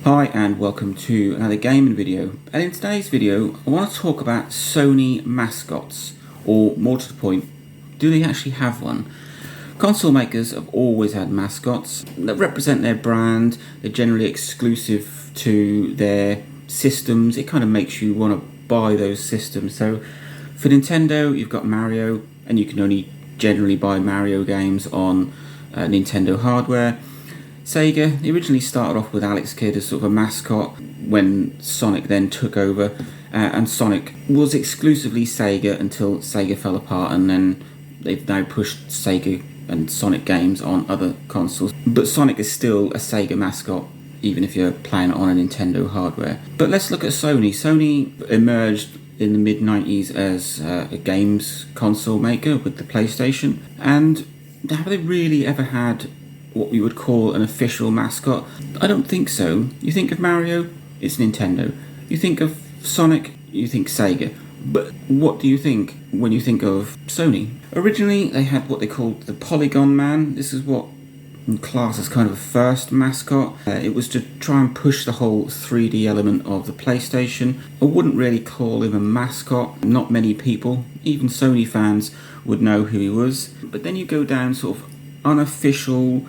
Hi and welcome to another gaming video, and in today's video I want to talk about Sony mascots, or more to the point, do they actually have one? Console makers have always had mascots that represent their brand. They're generally exclusive to their systems. It kind of makes you want to buy those systems. So for Nintendo you've got Mario, and you can only generally buy Mario games on Nintendo hardware. Sega, they originally started off with Alex Kidd as sort of a mascot when Sonic then took over, and Sonic was exclusively Sega until Sega fell apart, and then they've now pushed Sega and Sonic games on other consoles. But Sonic is still a Sega mascot, even if you're playing it on a Nintendo hardware. But let's look at Sony. Sony emerged in the mid-90s as a games console maker with the PlayStation, and have they really ever had what we would call an official mascot? I don't think so. You think of Mario, it's Nintendo. You think of Sonic, you think Sega. But what do you think when you think of Sony? Originally, they had what they called the Polygon Man. This is what in class as kind of a first mascot. It was to try and push the whole 3D element of the PlayStation. I wouldn't really call him a mascot. Not many people, even Sony fans, would know who he was. But then you go down sort of unofficial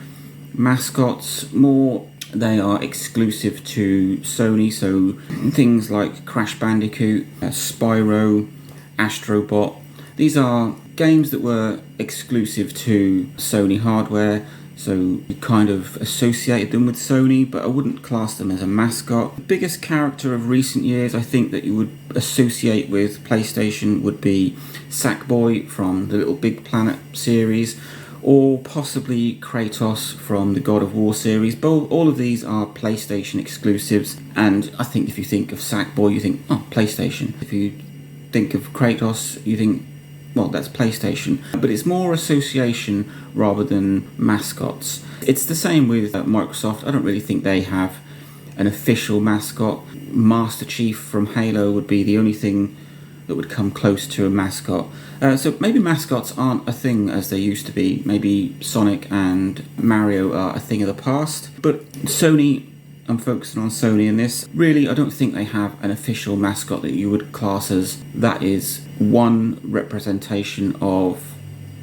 mascots, more they are exclusive to Sony, so things like Crash Bandicoot, Spyro, Astrobot. These are games that were exclusive to Sony hardware, so you kind of associated them with Sony, but I wouldn't class them as a mascot. The biggest character of recent years I think that you would associate with PlayStation would be Sackboy from the Little Big Planet series, or possibly Kratos from the God of War series. But all of these are PlayStation exclusives, and I think if you think of Sackboy, you think, oh, PlayStation. If you think of Kratos, you think, well, that's PlayStation. But it's more association rather than mascots. It's the same with Microsoft. I don't really think they have an official mascot. Master Chief from Halo would be the only thing that would come close to a mascot. So maybe mascots aren't a thing as they used to be. Maybe Sonic and Mario are a thing of the past. But Sony, I'm focusing on Sony in this. Really, I don't think they have an official mascot that you would class as that is one representation of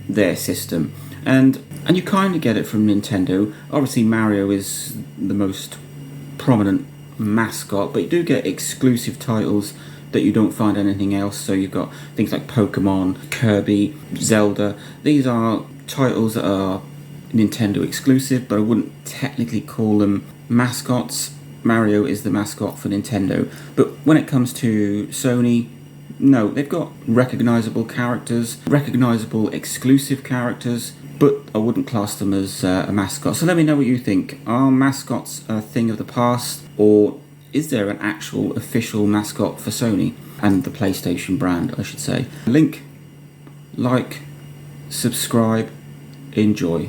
their system. And you kind of get it from Nintendo. Obviously Mario is the most prominent mascot, but you do get exclusive titles that you don't find anything else. So you've got things like Pokemon, Kirby, Zelda. These are titles that are Nintendo exclusive, but I wouldn't technically call them mascots. Mario is the mascot for Nintendo. But when it comes to Sony, no, they've got recognizable characters, recognizable exclusive characters, but I wouldn't class them as a mascot. So let me know what you think. Are mascots a thing of the past, or is there an actual official mascot for Sony and the PlayStation brand, I should say? Link, like, subscribe, enjoy.